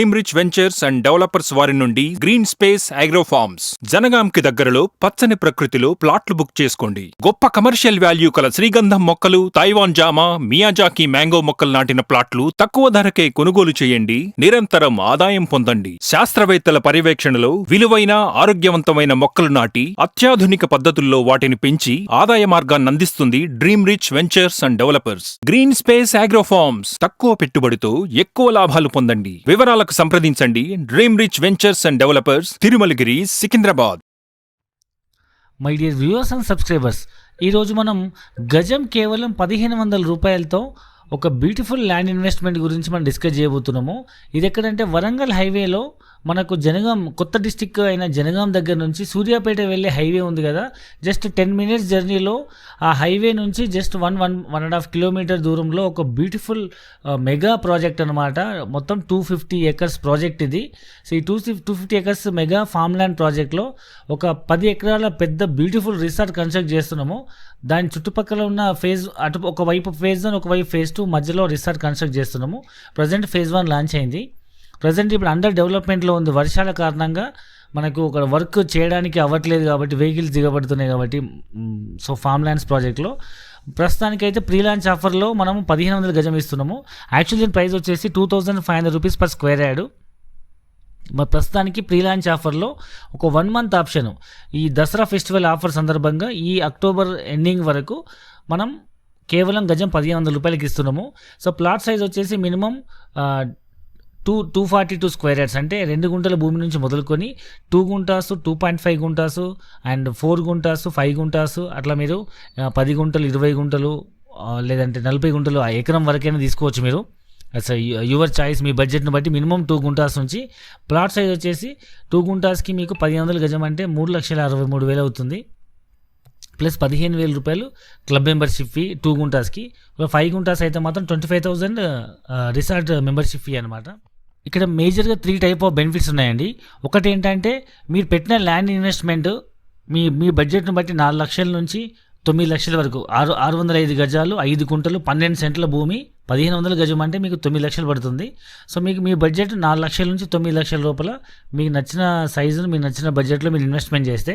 Team rich ventures and developers వారి నుండి green space agro forms జనగాంకి దగ్గరలో పచ్చని ప్రకృతిలో ప్లాట్లు బుక్ చేసుకోండి. గొప్ప కమర్షియల్ వాల్యూ కల శ్రీగంధం మొక్కలు, తైవాన్ జామా, మియాజాకి మ్యాంగో మొక్కలు నాటిన ప్లాట్లు తక్కువ ధరకే కొనుగోలు చేయండి. నిరంతరం ఆదాయం పొందండి. శాస్త్రవేత్తల పర్యవేక్షణలో విలువైన ఆరోగ్యవంతమైన మొక్కలు నాటి అత్యాధునిక పద్ధతుల్లో వాటిని పెంచి ఆదాయ మార్గాన్ని అందిస్తుంది dream rich ventures and developers. Green space agro farms తక్కువ పెట్టుబడితో ఎక్కువ లాభాలు పొందండి. వివరాలకు సంప్రదించండి. Dream rich ventures and developers, Tirumalagiri, Secunderabad. My dear viewers and subscribers, ఈరోజు మనం గజం కేవలం 1500 రూపాయలతో ఒక బ్యూటిఫుల్ ల్యాండ్ ఇన్వెస్ట్మెంట్ గురించి మనం డిస్కస్ చేయబోతున్నాము. ఇది ఎక్కడంటే వరంగల్ హైవేలో మనకు జనగాం, కొత్త డిస్టిక్ అయిన జనగాం దగ్గర నుంచి సూర్యాపేట వెళ్ళే హైవే ఉంది కదా, జస్ట్ 10 minutes జర్నీలో ఆ హైవే నుంచి జస్ట్ 1.5 కిలోమీటర్ దూరంలో ఒక బ్యూటిఫుల్ మెగా ప్రాజెక్ట్ అనమాట. మొత్తం 250 acres ప్రాజెక్ట్ ఇది. సో ఈ 250 acres మెగా ఫామ్ ల్యాండ్ ప్రాజెక్ట్లో ఒక 10 ఎకరాల పెద్ద బ్యూటిఫుల్ రిసార్ట్ కన్స్ట్రక్ట్ చేస్తున్నాము. దాని చుట్టుపక్కల ఉన్న ఫేజ్, అటు ఒకవైపు ఫేజ్ 1, ఒకవైపు ఫేజ్ 2 మధ్యలో రిసార్ట్ కన్స్ట్రక్ట్ చేస్తున్నాము. ప్రజెంట్ ఫేజ్ 1 లాంచ్ అయింది. ప్రజెంట్ ఇప్పుడు అండర్ డెవలప్మెంట్లో ఉంది. వర్షాల కారణంగా మనకు ఒక వర్క్ చేయడానికి అవ్వట్లేదు కాబట్టి, వెహికల్స్ దిగబడుతున్నాయి కాబట్టి. సో ఫామ్ ల్యాండ్స్ ప్రాజెక్ట్లో ప్రస్తుతానికైతే ప్రీ లాంచ్ ఆఫర్లో మనము 1500 గజం ఇస్తున్నాము. యాక్చువల్లీ దీని ప్రైస్ వచ్చేసి 2500 రూపీస్ పర్ స్క్వేర్ యార్డ్. మరి ప్రస్తుతానికి ప్రీ లాంచ్ ఆఫర్లో ఒక 1 month ఆప్షన్, ఈ దసరా ఫెస్టివల్ ఆఫర్ సందర్భంగా ఈ అక్టోబర్ ఎండింగ్ వరకు మనం కేవలం గజం 1500 రూపాయలకి ఇస్తున్నాము. సో ప్లాట్ సైజ్ వచ్చేసి మినిమం 242 స్క్వేర్ యార్డ్స్, అంటే 2 గుంటల భూమి నుంచి మొదలుకొని 2 గుంటాసు, 2.5 గుంటాసు అండ్ 4 గుంటాసు, 5 గుంటాసు, అట్లా మీరు 10 గుంటలు, 20 గుంటలు లేదంటే 40 గుంటలు ఆ ఎకరం వరకైనా తీసుకోవచ్చు మీరు. అసలు యువర్ చాయిస్, మీ బడ్జెట్ని బట్టి. మినిమం 2 గుంటాస్ నుంచి ప్లాట్ సైజ్ వచ్చేసి 2 గుంటాస్కి మీకు 1500 గజం అంటే 3,63,000 అవుతుంది. ప్లస్ 15,000 రూపాయలు క్లబ్ మెంబర్షిప్ ఫీ 2 గుంటాస్కి. 5 గుంటాస్ అయితే మాత్రం 25,000 రిసార్ట్ మెంబర్షిప్ ఫీ అనమాట. ఇక్కడ మేజర్గా 3 type ఆఫ్ బెనిఫిట్స్ ఉన్నాయండి. ఒకటి ఏంటంటే, మీరు పెట్టిన ల్యాండ్ ఇన్వెస్ట్మెంట్ మీ బడ్జెట్ను బట్టి 4 లక్షల నుంచి 9 లక్షల వరకు, 605 గజాలు, 5 గుంటలు, 12 సెంట్ల భూమి, 1500 గజం అంటే మీకు 9 లక్షలు పడుతుంది. సో మీకు మీ బడ్జెట్ 4 లక్షల నుంచి 9 లక్షల లోపల మీకు నచ్చిన సైజును, మీకు నచ్చిన బడ్జెట్లో మీరు ఇన్వెస్ట్మెంట్ చేస్తే,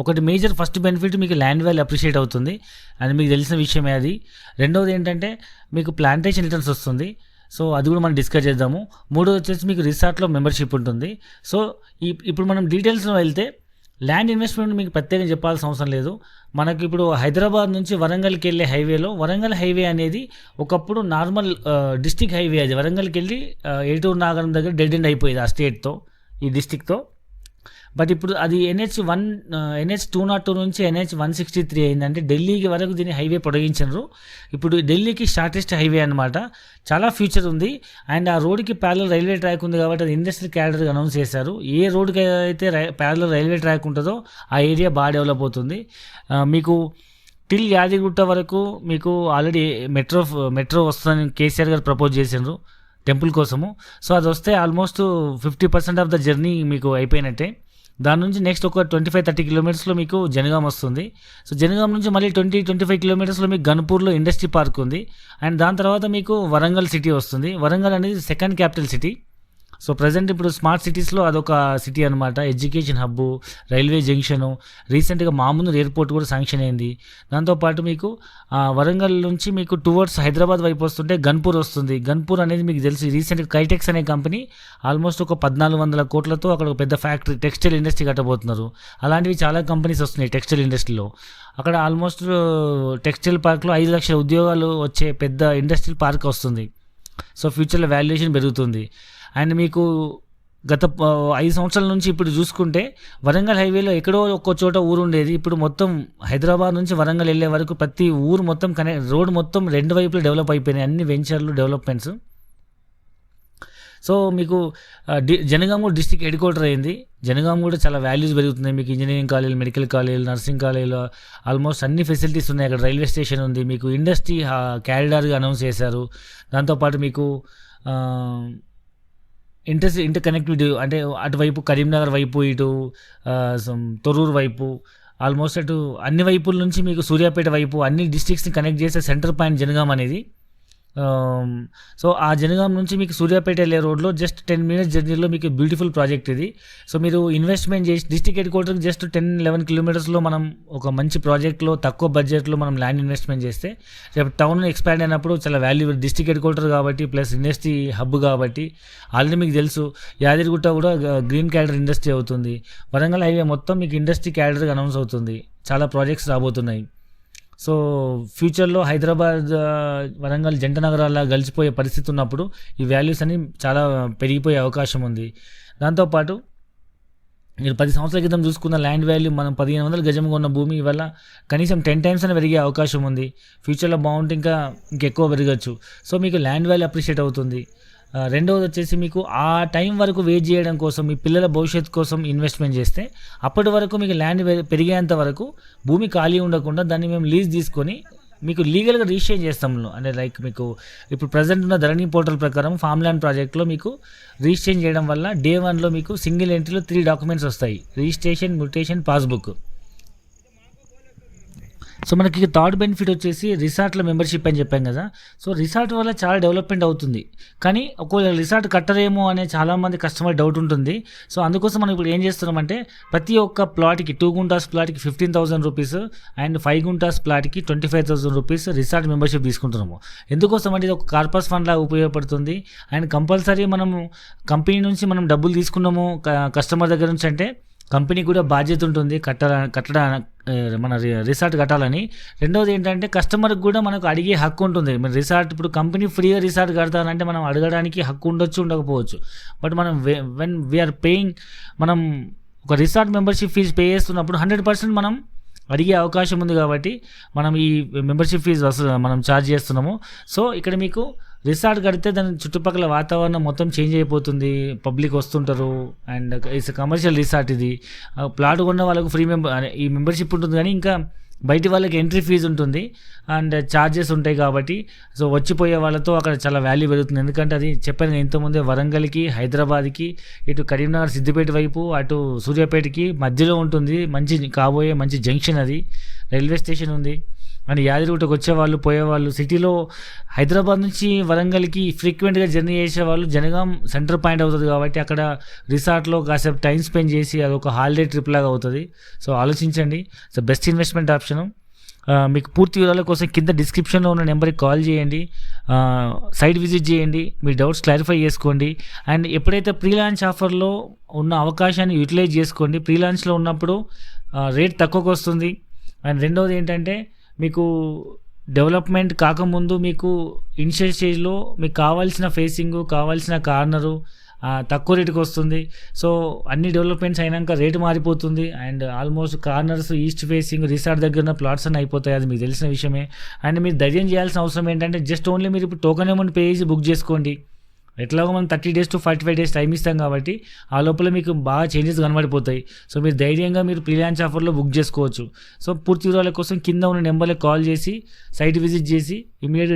ఒకటి మేజర్ ఫస్ట్ బెనిఫిట్, మీకు ల్యాండ్ వాల్యూ అప్రిషియేట్ అవుతుంది. అది మీకు తెలిసిన విషయమే అది. రెండవది ఏంటంటే, మీకు ప్లాంటేషన్ రిటర్న్స్ వస్తుంది. సో అది కూడా మనం డిస్కస్ చేద్దాము. మూడోది వచ్చేసి మీకు రిసార్ట్లో మెంబర్షిప్ ఉంటుంది. సో ఇప్పుడు మనం డీటెయిల్స్లో వెళ్తే, ల్యాండ్ ఇన్వెస్ట్మెంట్ మీకు ప్రత్యేకంగా చెప్పాల్సిన అవసరం లేదు. మనకి ఇప్పుడు హైదరాబాద్ నుంచి వరంగల్కి వెళ్ళే హైవేలో, వరంగల్ హైవే అనేది ఒకప్పుడు నార్మల్ డిస్టిక్ హైవే. అది వరంగల్కి వెళ్ళి ఏటూరు నాగరం దగ్గర డెడ్ ఎండ్ అయిపోయేది ఆ స్టేట్తో, ఈ డిస్టిక్తో. బట్ ఇప్పుడు అది NH 202 నుంచి NH 163 అయిందంటే ఢిల్లీకి వరకు దీన్ని హైవే పొడిగించారు. ఇప్పుడు ఢిల్లీకి షార్టెస్ట్ హైవే అనమాట. చాలా ఫ్యూచర్ ఉంది. అండ్ ఆ రోడ్కి ప్యారలల్ రైల్వే ట్రాక్ ఉంది కాబట్టి అది ఇండస్ట్రియల్ క్యాడర్గా అనౌన్స్ చేశారు. ఏ రోడ్కి అయితే ప్యారలల్ రైల్వే ట్రాక్ ఉంటుందో ఆ ఏరియా బాగా డెవలప్ అవుతుంది. మీకు టిల్ యాదగిరిగుట్ట వరకు మీకు ఆల్రెడీ మెట్రో వస్తుందని కేసీఆర్ గారు ప్రపోజ్ చేశారు టెంపుల్ కోసము. సో అది వస్తే ఆల్మోస్ట్ 50% ఆఫ్ ద జర్నీ మీకు అయిపోయినట్టే. దాని నుంచి నెక్స్ట్ ఒక 25-30 కిలోమీటర్స్లో మీకు జనగాం వస్తుంది. సో జనగాం నుంచి మళ్ళీ 20-25 కిలోమీటర్స్లో మీకు గన్పూర్లో ఇండస్ట్రీ పార్క్ ఉంది. అండ్ దాని తర్వాత మీకు వరంగల్ సిటీ వస్తుంది. వరంగల్ అనేది second capital city. So present ఇప్పుడు స్మార్ట్ సిటీస్లో అదొక సిటీ అనమాట. ఎడ్యుకేషన్ హబ్బు, రైల్వే జంక్షను, రీసెంట్గా మామూలు ఎయిర్పోర్ట్ కూడా శాంక్షన్ అయింది. దాంతోపాటు మీకు వరంగల్ నుంచి మీకు టువర్డ్స్ హైదరాబాద్ వైపు వస్తుంటే గన్పూర్ వస్తుంది. గన్పూర్ అనేది మీకు తెలిసి రీసెంట్గా కైటెక్స్ అనే కంపెనీ ఆల్మోస్ట్ ఒక 1400 కోట్లతో అక్కడ ఒక పెద్ద ఫ్యాక్టరీ, టెక్స్టైల్ ఇండస్ట్రీ కట్టబోతున్నారు. అలాంటివి చాలా కంపెనీస్ వస్తున్నాయి టెక్స్టైల్ ఇండస్ట్రీలో. అక్కడ ఆల్మోస్ట్ టెక్స్టైల్ పార్క్లో 5 లక్షల ఉద్యోగాలు వచ్చే పెద్ద ఇండస్ట్రియల్ పార్క్ వస్తుంది. సో ఫ్యూచర్లో వాల్యుయేషన్ పెరుగుతుంది. అండ్ మీకు గత 5 సంవత్సరాల నుంచి ఇప్పుడు చూసుకుంటే, వరంగల్ హైవేలో ఎక్కడో ఒక్కో చోట ఊరు ఉండేది. ఇప్పుడు మొత్తం హైదరాబాద్ నుంచి వరంగల్ వెళ్ళే వరకు ప్రతి ఊరు మొత్తం రోడ్ మొత్తం 2 వైపులు డెవలప్ అయిపోయినాయి. అన్ని వెంచర్లు, డెవలప్మెంట్స్. సో మీకు జనగాం కూడా డిస్ట్రిక్ట్ హెడ్ క్వార్టర్ అయింది. జనగాం కూడా చాలా వాల్యూస్ పెరుగుతున్నాయి. మీకు ఇంజనీరింగ్ కాలేజీలు, మెడికల్ కాలేజీలు, నర్సింగ్ కాలేజీలు, ఆల్మోస్ట్ అన్ని ఫెసిలిటీస్ ఉన్నాయి. అక్కడ రైల్వే స్టేషన్ ఉంది. మీకు ఇండస్ట్రీ క్యారిడార్గా అనౌన్స్ చేశారు. దాంతోపాటు మీకు ఇంటర్ కనెక్టివిటీ, అంటే అటువైపు కరీంనగర్ వైపు, ఇటు తొర్రూరు వైపు, ఆల్మోస్ట్ అటు అన్ని వైపుల నుంచి మీకు సూర్యాపేట వైపు అన్ని డిస్ట్రిక్ట్స్ని కనెక్ట్ చేసే సెంటర్ పాయింట్ జనగాం అనేది. సో ఆ జనగాం నుంచి మీకు సూర్యాపేట వెళ్ళే రోడ్లో జస్ట్ 10 మినిట్స్ జర్నీలో మీకు బ్యూటిఫుల్ ప్రాజెక్ట్ ఇది. సో మీరు ఇన్వెస్ట్మెంట్ చేసి డిస్ట్రిక్ట్ హెడ్ క్వార్టర్కి జస్ట్ 10-11 కిలోమీటర్స్లో మనం ఒక మంచి ప్రాజెక్ట్లో తక్కువ బడ్జెట్లో మనం ల్యాండ్ ఇన్వెస్ట్మెంట్ చేస్తే రేపు టౌన్ ఎక్స్పాండ్ అయినప్పుడు చాలా వాల్యూ. డిస్ట్రిక్ట్ హెడ్ క్వార్టర్ కాబట్టి ప్లస్ ఇండస్ట్రీ హబ్ కాబట్టి ఆల్రెడీ మీకు తెలుసు యాదగిరిగుట్ట కూడా గ్రీన్ క్యాడర్ ఇండస్ట్రీ అవుతుంది. వరంగల్ హైవే మొత్తం మీకు ఇండస్ట్రీ క్యాడర్గా అనౌన్స్ అవుతుంది. చాలా ప్రాజెక్ట్స్ రాబోతున్నాయి. సో ఫ్యూచర్లో హైదరాబాద్ వరంగల్ జంట నగరాల్లో కలిసిపోయే పరిస్థితి ఉన్నప్పుడు ఈ వాల్యూస్ అన్ని చాలా పెరిగిపోయే అవకాశం ఉంది. దాంతోపాటు మీరు 10 సంవత్సరాల క్రితం చూసుకున్న ల్యాండ్ వాల్యూ మనం 1500 గజం కొన్న భూమి ఇవాళ కనీసం 10 టైమ్స్ అని పెరిగే అవకాశం ఉంది. ఫ్యూచర్లో బాగుంటే ఇంకెక్కువ పెరగచ్చు. సో మీకు ల్యాండ్ వాల్యూ అప్రిషియేట్ అవుతుంది. రెండవది వచ్చేసి మీకు ఆ టైం వరకు వెయిట్ చేయడం కోసం మీ పిల్లల భవిష్యత్తు కోసం ఇన్వెస్ట్మెంట్ చేస్తే అప్పటి వరకు మీకు ల్యాండ్ పెరిగేంత వరకు భూమి ఖాళీ ఉండకుండా దాన్ని మేము లీజ్ తీసుకొని మీకు లీగల్గా రిజిస్టర్ చేస్తాం. అంటే లైక్ మీకు ఇప్పుడు ప్రజెంట్ ఉన్న ధరణి పోర్టల్ ప్రకారం ఫామ్ ల్యాండ్ ప్రాజెక్ట్లో మీకు రిజిస్టర్ చేయడం వల్ల డే 1లో మీకు సింగిల్ ఎంట్రీలో 3 డాక్యుమెంట్స్ వస్తాయి: రిజిస్ట్రేషన్, మ్యూటేషన్, పాస్బుక్. సో మనకి థర్డ్ బెనిఫిట్ వచ్చేసి రిసార్ట్ల మెంబర్షిప్ అని చెప్పాం కదా. సో రిసార్ట్ వల్ల చాలా డెవలప్మెంట్ అవుతుంది. కానీ ఒకవేళ రిసార్ట్ కట్టరేమో అనే చాలామంది కస్టమర్ డౌట్ ఉంటుంది. సో అందుకోసం మనం ఇప్పుడు ఏం చేస్తున్నామంటే ప్రతి ఒక్క ప్లాట్కి 2 గుంటాస్ ప్లాట్కి 15,000 రూపీస్ అండ్ 5 గుంటాస్ ప్లాట్కి 25,000 రూపీస్ రిసార్ట్ మెంబర్షిప్ తీసుకుంటున్నాము. ఎందుకోసం అంటే ఇది ఒక కార్పస్ ఫండ్ లాగా ఉపయోగపడుతుంది. అండ్ కంపల్సరీ మనము కంపెనీ నుంచి మనం డబ్బులు తీసుకున్నాము కస్టమర్ దగ్గర నుంచి అంటే కంపెనీకి కూడా బాధ్యత ఉంటుంది మన రిసార్ట్ కట్టాలని. రెండవది ఏంటంటే కస్టమర్కి కూడా మనకు అడిగే హక్కు ఉంటుంది. మన రిసార్ట్ ఇప్పుడు కంపెనీ ఫ్రీగా రిసార్ట్ కడతానంటే మనం అడగడానికి హక్కు ఉండొచ్చు, ఉండకపోవచ్చు. బట్ మనం వెన్ వీఆర్ పేయింగ్, మనం ఒక రిసార్ట్ మెంబర్షిప్ ఫీజు పే చేస్తున్నప్పుడు 100% మనం అడిగే అవకాశం ఉంది కాబట్టి మనం ఈ మెంబర్షిప్ ఫీజు మనం ఛార్జ్ చేస్తున్నాము. సో ఇక్కడ మీకు రిసార్ట్ కడితే దాని చుట్టుపక్కల వాతావరణం మొత్తం చేంజ్ అయిపోతుంది, పబ్లిక్ వస్తుంటారు. అండ్ ఇట్స్ కమర్షియల్ రిసార్ట్ ఇది. ప్లాట్ కొన్న వాళ్ళకు ఫ్రీ ఈ మెంబర్షిప్ ఉంటుంది, కానీ ఇంకా బయటి వాళ్ళకి ఎంట్రీ ఫీజు ఉంటుంది అండ్ ఛార్జెస్ ఉంటాయి. కాబట్టి సో వచ్చిపోయే వాళ్ళతో అక్కడ చాలా వాల్యూ పెరుగుతుంది. ఎందుకంటే అది చెప్పాను ఇంతకుముందే వరంగల్కి, హైదరాబాద్కి, ఇటు కరీంనగర్, సిద్దిపేట వైపు, అటు సూర్యాపేటకి మధ్యలో ఉంటుంది. కాబోయే మంచి జంక్షన్ అది. రైల్వే స్టేషన్ ఉంది. అండ్ యాదగిరిగుట్టకు వచ్చేవాళ్ళు, పోయేవాళ్ళు, సిటీలో హైదరాబాద్ నుంచి వరంగల్కి ఫ్రీక్వెంట్గా జర్నీ చేసేవాళ్ళు జనగాం సెంటర్ పాయింట్ అవుతుంది కాబట్టి అక్కడ రిసార్ట్లో కాసేపు టైం స్పెండ్ చేసి అదొక హాలిడే ట్రిప్ లాగా అవుతుంది. సో ఆలోచించండి. So best investment option. మీకు పూర్తి వివరాల కోసం కింద డిస్క్రిప్షన్లో ఉన్న నెంబర్కి కాల్ చేయండి, సైట్ విజిట్ చేయండి, మీ డౌట్స్ క్లారిఫై చేసుకోండి. అండ్ ఎప్పుడైతే ప్రీ లాంచ్ ఆఫర్లో ఉన్న అవకాశాన్ని యూటిలైజ్ చేసుకోండి. ప్రీ లాంచ్లో ఉన్నప్పుడు రేట్ తక్కువకు వస్తుంది. అండ్ రెండవది ఏంటంటే మీకు డెవలప్మెంట్ కాకముందు మీకు ఇనిషియల్ స్టేజ్లో మీకు కావాల్సిన ఫేసింగు, కావాల్సిన కార్నరు తక్కువ రేటుకి వస్తుంది. సో అన్ని డెవలప్మెంట్స్ అయినాక రేటు మారిపోతుంది. And almost corners, east facing, resort దగ్గర ఉన్న ప్లాట్స్ అన్నీ అయిపోతాయి. అది మీకు తెలిసిన విషయమే. అండ్ మీరు ధైర్యం చేయాల్సిన అవసరం ఏంటంటే జస్ట్ ఓన్లీ మీరు ఇప్పుడు టోకెన్ అమౌంట్ పే చేసి బుక్ చేసుకోండి. ఎట్లాగో మనం 30 days to 45 days టైం ఇస్తాం కాబట్టి ఆ లోపల మీకు బాగా చేంజెస్ కనబడిపోతాయి. సో మీరు ధైర్యంగా మీరు ప్రీ లాంచ్ ఆఫర్లో బుక్ చేసుకోవచ్చు. సో పూర్తి వివరాల కోసం కింద ఉన్న నెంబర్కి కాల్ చేసి సైట్ విజిట్ చేసి ఇమీడియట్